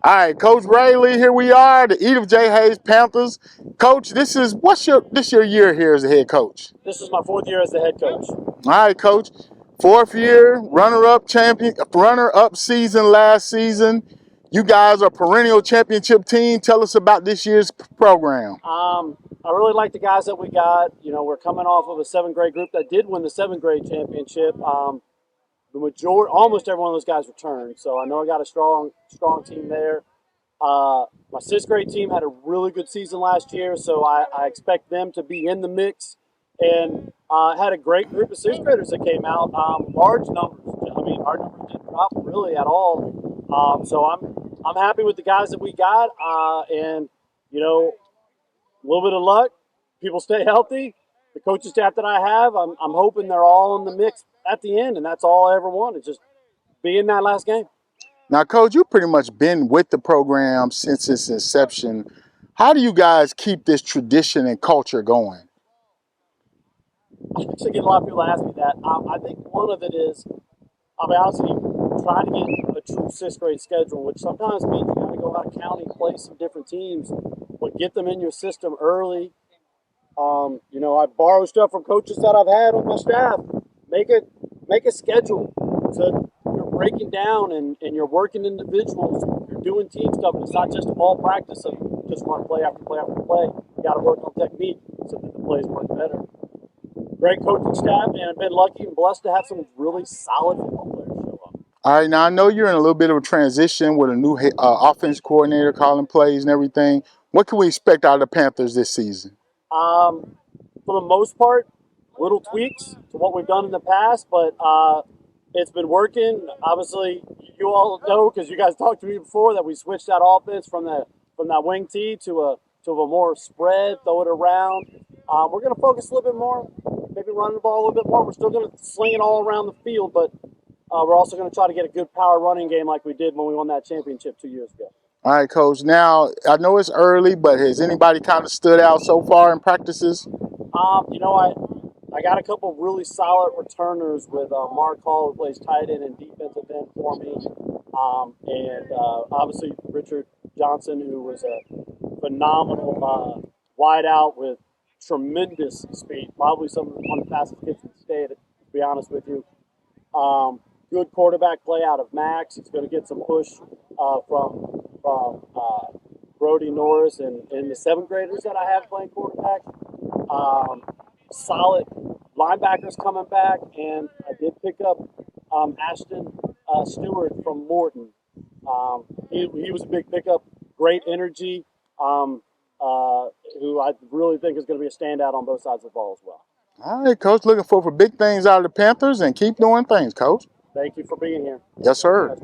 All right, Coach Railey, here we are, the Edith J. Hayes Panthers. Coach, this your year here as the head coach? This is my 4th year as the head coach. All right, Coach. 4th year, runner-up season last season. You guys are a perennial championship team. Tell us about this year's program. I really like the guys that we got. You know, we're coming off of a 7th grade group that did win the 7th grade championship. Almost every one of those guys returned. So I know I got a strong team there. My 6th grade team had a really good season last year, so I expect them to be in the mix. And had a great group of 6th graders that came out. Large numbers. I mean, our numbers didn't drop really at all. So I'm happy with the guys that we got. And you know, a little bit of luck. People stay healthy. The coaching staff that I have, I'm hoping they're all in the mix at the end, and that's all I ever want is just be in that last game. Now, Coach, you've pretty much been with the program since its inception. How do you guys keep this tradition and culture going? I actually get a lot of people ask me that. I think one of it is, obviously, trying to get a true 6th grade schedule, which sometimes means you got to go out of county, play some different teams, but get them in your system early. You know, I borrow stuff from coaches that I've had on my staff. Make a schedule. So you're breaking down and you're working individuals. You're doing team stuff. And it's not just all practice of just run play after play after play. You got to work on technique so that the plays work better. Great coaching staff, and I've been lucky and blessed to have some really solid football players show up. All right, now I know you're in a little bit of a transition with a new offense coordinator calling plays and everything. What can we expect out of the Panthers this season? For the most part, little tweaks to what we've done in the past, but it's been working. Obviously, you all know because you guys talked to me before that we switched that offense from that wing tee to a more spread, throw it around. We're going to focus a little bit more, maybe running the ball a little bit more. We're still going to sling it all around the field, but we're also going to try to get a good power running game like we did when we won that championship 2 years ago. All right, Coach. Now, I know it's early, but has anybody kind of stood out so far in practices? You know, I got a couple really solid returners with Mark Hall, who plays tight end and defensive end for me, and obviously Richard Johnson, who was a phenomenal wideout with tremendous speed, probably one of the fastest kids in the state, to be honest with you. Good quarterback play out of Max. He's going to get some push from Brody Norris and the 7th graders that I have playing quarterback. Solid linebackers coming back, and I did pick up Ashton Stewart from Morton. He was a big pickup, great energy, who I really think is going to be a standout on both sides of the ball as well. All right, Coach. Looking for big things out of the Panthers, and keep doing things, Coach. Thank you for being here. Yes, sir.